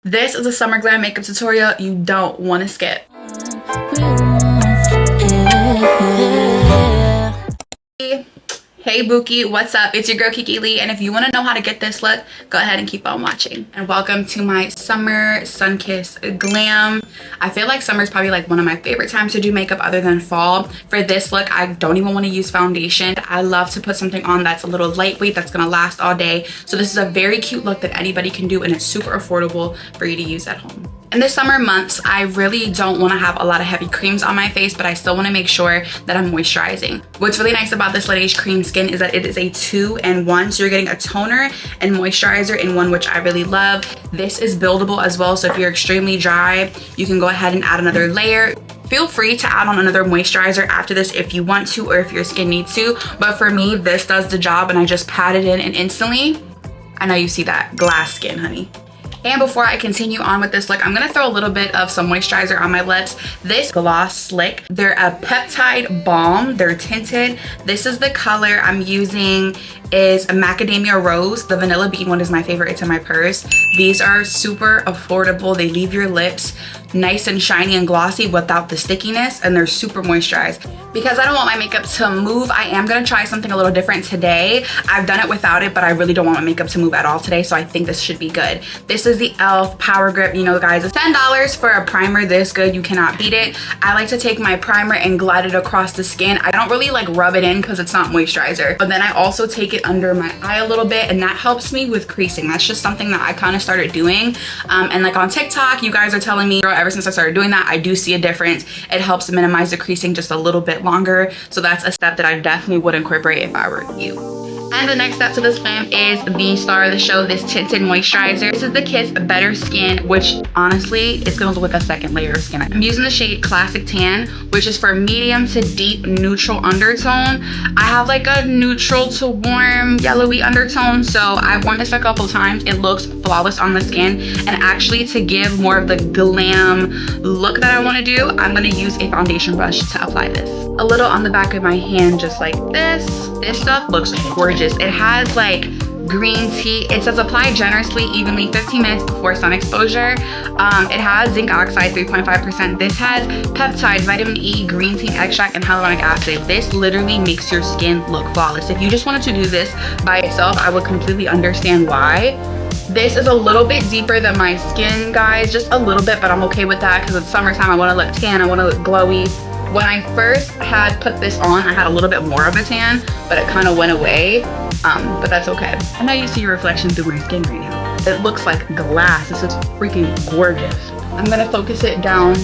This is a summer glam makeup tutorial you don't want to skip. Hey Bookie, what's up? It's your girl Kiki Lee, and if you want to know how to get this look, go ahead and keep on watching. And welcome to my summer sun-kissed glam. I feel like summer is probably like one of my favorite times to do makeup other than fall. For this look, I don't even want to use foundation. I love to put something on that's a little lightweight, that's gonna last all day. So this is a very cute look that anybody can do, and it's super affordable for you to use at home. In the summer months, I really don't want to have a lot of heavy creams on my face, but I still want to make sure that I'm moisturizing. What's really nice about this Laneige Cream Skin is that it is a 2-in-1, so you're getting a toner and moisturizer in one, which I really love. This is buildable as well, so if you're extremely dry, you can go ahead and add another layer. Feel free to add on another moisturizer after this if you want to or if your skin needs to, but for me, this does the job, and I just pat it in and instantly, I know you see that glass skin, honey. And before I continue on with this look, I'm gonna throw a little bit of some moisturizer on my lips. This Gloss Slick, they're a peptide balm, they're tinted. This is the color I'm using is a macadamia rose. The vanilla bean one is my favorite, it's in my purse. These are super affordable. They leave your lips nice and shiny and glossy without the stickiness, and they're super moisturized. Because I don't want my makeup to move, I am gonna try something a little different today. I've done it without it, but I really don't want my makeup to move at all today, so I think this should be good. This is the e.l.f. Power Grip. You know, guys, it's $10 for a primer this good. You cannot beat it. I like to take my primer and glide it across the skin. I don't really like rub it in because it's not moisturizer, but then I also take it under my eye a little bit, and that helps me with creasing. That's just something that I kind of started doing. And like on TikTok, you guys are telling me, girl, ever since I started doing that, I do see a difference. It helps minimize the creasing just a little bit longer. So that's a step that I definitely would incorporate if I were you. And the next step to this glam is the star of the show, this tinted moisturizer. This is the Kiss Better Skin, which honestly is gonna look like a second layer of skin. I'm using the shade Classic Tan, which is for medium to deep neutral undertone. I have like a neutral to warm yellowy undertone, so I've worn this a couple times. It looks flawless on the skin, and actually to give more of the glam look that I want to do, I'm gonna use a foundation brush to apply this. A little on the back of my hand, just like this. This stuff looks gorgeous. It has like green tea. It says apply generously, evenly, 15 minutes before sun exposure. It has zinc oxide 3.5%. This has peptides, vitamin E, green tea extract, and hyaluronic acid. This literally makes your skin look flawless. If you just wanted to do this by itself, I would completely understand why. This is a little bit deeper than my skin, guys, just a little bit, but I'm okay with that because it's summertime. I want to look tan, I want to look glowy. When I first had put this on, I had a little bit more of a tan, but it kind of went away, but that's okay. I know you see your reflection through my skin right now. It looks like glass. This is freaking gorgeous. I'm gonna focus it down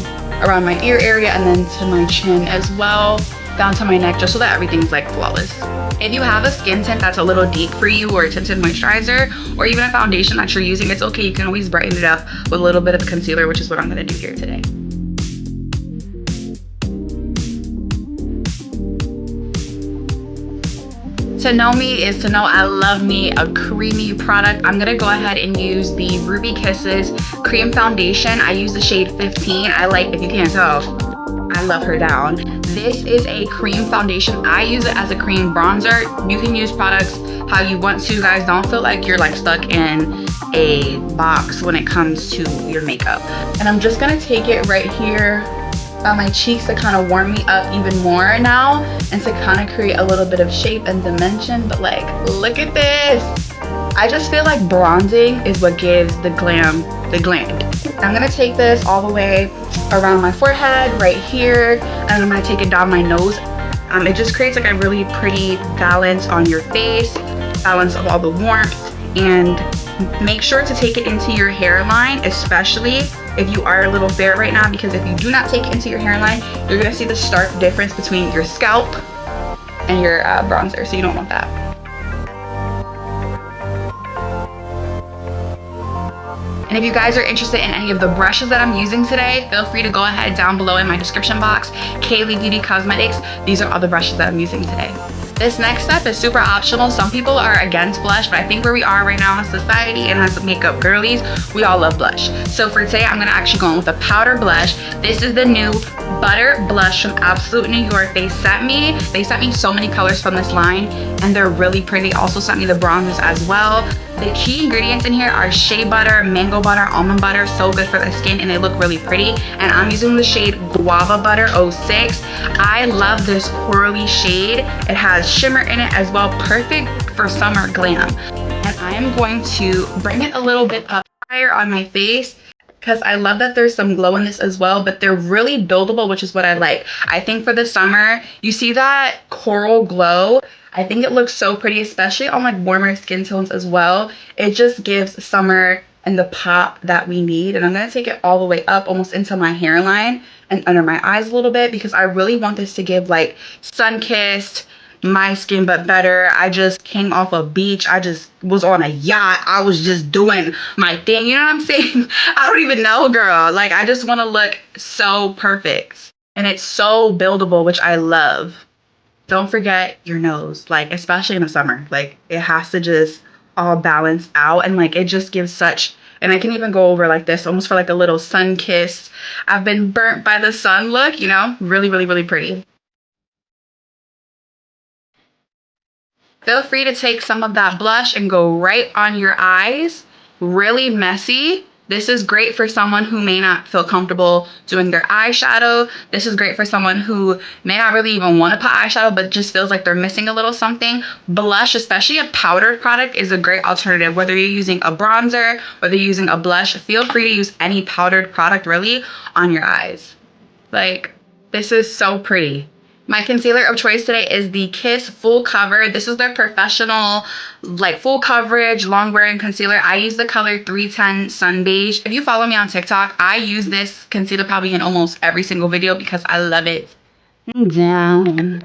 around my ear area and then to my chin as well, down to my neck, just so that everything's like flawless. If you have a skin tint that's a little deep for you, or a tinted moisturizer, or even a foundation that you're using, it's okay. You can always brighten it up with a little bit of concealer, which is what I'm gonna do here today. To know me is to know I love me a creamy product. I'm gonna go ahead and use the Ruby Kisses Cream Foundation. I use the shade 15. I like, if you can't tell, I love her down. This is a cream foundation. I use it as a cream bronzer. You can use products how you want to, guys. Don't feel like you're like stuck in a box when it comes to your makeup. And I'm just gonna take it right here by my cheeks to kind of warm me up even more now, and to kind of create a little bit of shape and dimension. But like, look at this. I just feel like bronzing is what gives the glam the glam. I'm gonna take this all the way around my forehead right here, and I'm gonna take it down my nose. It just creates like a really pretty balance on your face, balance of all the warmth, and make sure to take it into your hairline, especially if you are a little bare right now, because if you do not take it into your hairline, you're gonna see the stark difference between your scalp and your bronzer, so you don't want that. And if you guys are interested in any of the brushes that I'm using today, feel free to go ahead down below in my description box, Kaylee Beauty Cosmetics. These are all the brushes that I'm using today. This next step is super optional. Some people are against blush, but I think where we are right now as society and as makeup girlies, we all love blush. So for today, I'm gonna actually go in with a powder blush. This is the new Butter Blush from Absolute New York. They sent me so many colors from this line, and they're really pretty. They also sent me the bronzers as well. The key ingredients in here are shea butter, mango butter, almond butter. So good for the skin, and they look really pretty. And I'm using the shade Guava Butter 06. I love this corally shade. It has shimmer in it as well, perfect for summer glam. And I am going to bring it a little bit up higher on my face, because I love that there's some glow in this as well, but they're really buildable, which is what I like. I think for the summer, you see that coral glow? I think it looks so pretty, especially on like warmer skin tones as well. It just gives summer and the pop that we need. And I'm gonna take it all the way up almost into my hairline and under my eyes a little bit, because I really want this to give like sun-kissed, my skin but better. I just came off a beach. I just was on a yacht. I was just doing my thing. You know what I'm saying? I don't even know, girl. Like, I just want to look so perfect. And it's so buildable, which I love. Don't forget your nose, like, especially in the summer. Like, it has to just all balance out, and like it just gives such, and I can even go over like this almost for like a little sun kiss, I've been burnt by the sun look, you know, really, really, really pretty. Feel free to take some of that blush and go right on your eyes. Really messy. This is great for someone who may not feel comfortable doing their eyeshadow. This is great for someone who may not really even want to put eyeshadow, but just feels like they're missing a little something. Blush, especially a powdered product, is a great alternative. Whether you're using a bronzer, whether you're using a blush, feel free to use any powdered product really on your eyes. Like, this is so pretty. My concealer of choice today is the Kiss Full Cover. This is their professional, like, full coverage, long wearing concealer. I use the color 310 Sun Beige. If you follow me on TikTok, I use this concealer probably in almost every single video because I love it. Down.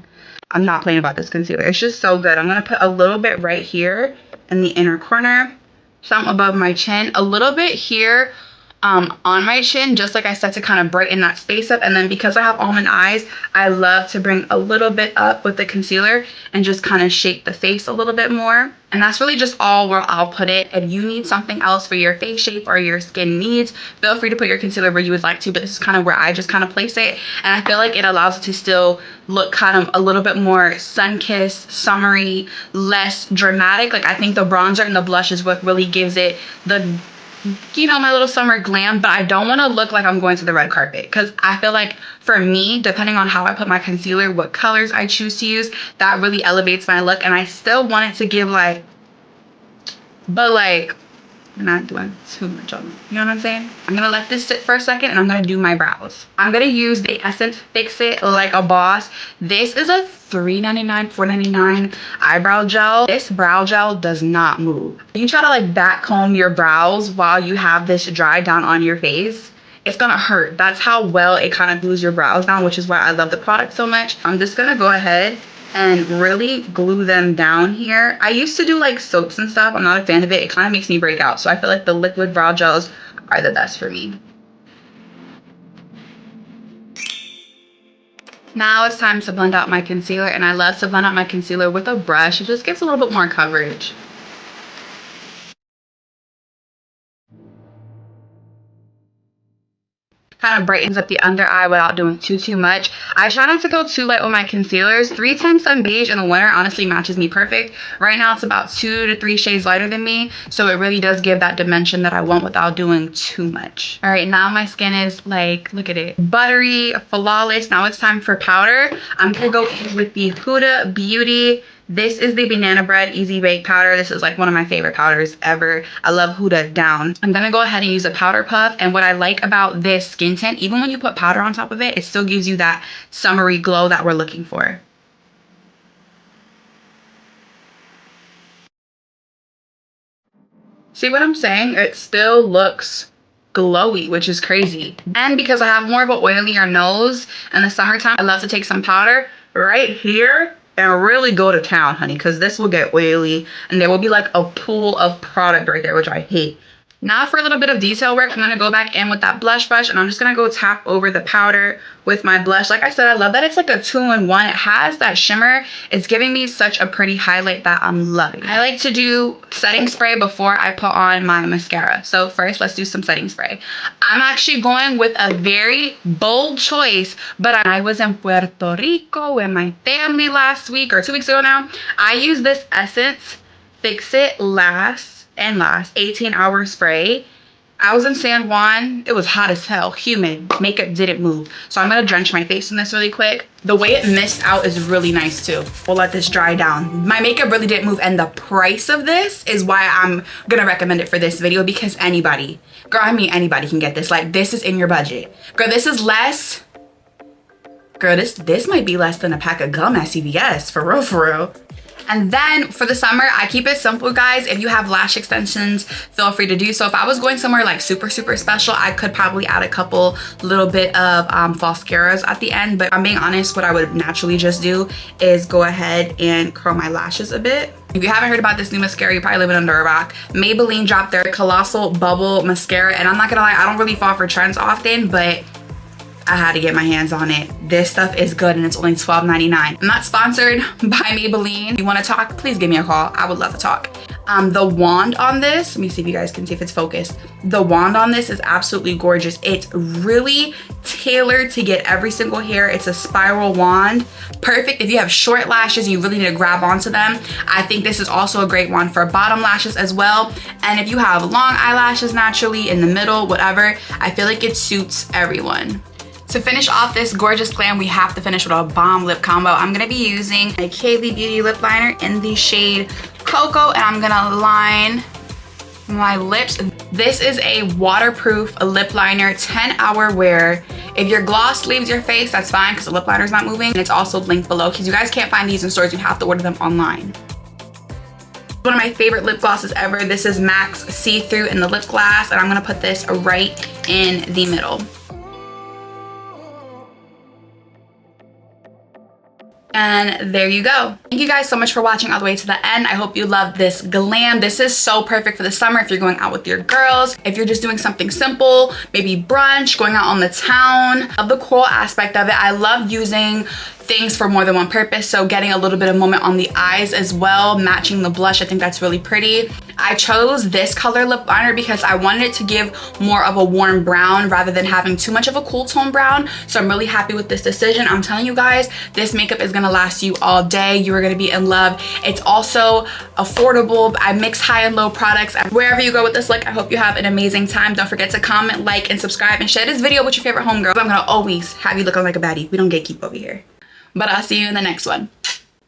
I'm not playing about this concealer. It's just so good. I'm going to put a little bit right here in the inner corner, some above my chin, a little bit here on my chin, just like I said, to kind of brighten that space up. And then because I have almond eyes, I love to bring a little bit up with the concealer and just kind of shape the face a little bit more. And that's really just all where I'll put it. If you need something else for your face shape or your skin needs, feel free to put your concealer where you would like to, but this is kind of where I just kind of place it. And I feel like it allows it to still look kind of a little bit more sun-kissed, summery, less dramatic. Like, I think the bronzer and the blush is what really gives it the, you know, my little summer glam, but I don't want to look like I'm going to the red carpet, because I feel like for me, depending on how I put my concealer, what colors I choose to use, that really elevates my look. And I still want it to give like, but like, I'm not doing too much on it. You know what I'm saying? I'm gonna let this sit for a second and I'm gonna do my brows. I'm gonna use the Essence Fix It Like a Boss. This is a $3.99, $4.99 eyebrow gel. This brow gel does not move. You try to like back comb your brows while you have this dry down on your face, it's gonna hurt. That's how well it kind of glues your brows down, which is why I love the product so much. I'm just gonna go ahead and really glue them down here. I used to do like soaps and stuff. I'm not a fan of it. It kind of makes me break out. So I feel like the liquid brow gels are the best for me. Now it's time to blend out my concealer, and I love to blend out my concealer with a brush. It just gives a little bit more coverage. Kind of brightens up the under eye without doing too much. I try not to go too light with my concealers. 310 Sun Beige in the winter honestly matches me perfect. Right now it's about 2 to 3 shades lighter than me, so it really does give that dimension that I want without doing too much. All right, now my skin is like, look at it, buttery, flawless. Now it's time for powder. I'm gonna go in with the Huda Beauty. This is the Banana Bread Easy Bake Powder. This is like one of my favorite powders ever. I love Huda down. I'm gonna go ahead and use a powder puff. And what I like about this skin tint, even when you put powder on top of it, it still gives you that summery glow that we're looking for. See what I'm saying? It still looks glowy, which is crazy. And because I have more of an oilier nose in the summertime, I love to take some powder right here and really go to town, honey, because this will get oily and there will be like a pool of product right there, which I hate. Now for a little bit of detail work, I'm going to go back in with that blush brush, and I'm just going to go tap over the powder with my blush. Like I said, I love that it's like a 2-in-1. It has that shimmer. It's giving me such a pretty highlight that I'm loving. I like to do setting spray before I put on my mascara. So first, let's do some setting spray. I'm actually going with a very bold choice, but I was in Puerto Rico with my family last week or 2 weeks ago now. I used this Essence Fix It Last 18-hour spray. I was in San Juan. It was hot as hell, humid, makeup didn't move. So I'm gonna drench my face in this really quick. The way it missed out is really nice too. We'll let this dry down. My makeup really didn't move, and the price of this is why I'm gonna recommend it for this video, because anybody, girl, I mean anybody can get this. Like, this is in your budget. Girl, this is less, girl, this might be less than a pack of gum at CVS, for real, for real. And then for the summer, I keep it simple, guys. If you have lash extensions, feel free to do so. If I was going somewhere like super special, I could probably add a couple little bit of mascaras at the end. But I'm being honest, what I would naturally just do is go ahead and curl my lashes a bit. If you haven't heard about this new mascara, you're probably living under a rock. Maybelline dropped their Colossal Bubble Mascara. And I'm not gonna lie, I don't really fall for trends often, but I had to get my hands on it. This stuff is good, and it's only $12.99. I'm not sponsored by Maybelline. If you want to talk, please give me a call. I would love to talk. The wand on this, let me see if you guys can see if it's focused. The wand on this is absolutely gorgeous. It's really tailored to get every single hair. It's a spiral wand. Perfect if you have short lashes and you really need to grab onto them. I think this is also a great wand for bottom lashes as well. And if you have long eyelashes naturally, in the middle, whatever, I feel like it suits everyone. To finish off this gorgeous glam, we have to finish with a bomb lip combo. I'm gonna be using a Kaylee Beauty lip liner in the shade Cocoa, and I'm gonna line my lips. This is a waterproof lip liner, 10-hour wear. If your gloss leaves your face, that's fine, because the lip liner is not moving. And it's also linked below, because you guys can't find these in stores. You have to order them online. One of my favorite lip glosses ever. This is MAC's See-Through in the lip glass, and I'm gonna put this right in the middle. And there you go. Thank you guys so much for watching all the way to the end. I hope you loved this glam. This is so perfect for the summer if you're going out with your girls, if you're just doing something simple, maybe brunch, going out on the town. I love the coral aspect of it. I love using things for more than one purpose, so getting a little bit of moment on the eyes as well, matching the blush. I think that's really pretty. I chose this color lip liner because I wanted it to give more of a warm brown rather than having too much of a cool tone brown. So I'm really happy with this decision. I'm telling you guys, this makeup is gonna last you all day. You are gonna be in love. It's also affordable. I mix high and low products. Wherever you go with this look, I hope you have an amazing time. Don't forget to comment, like, and subscribe, and share this video with your favorite homegirl. I'm gonna always have you looking like a baddie. We don't gatekeep over here. But I'll see you in the next one.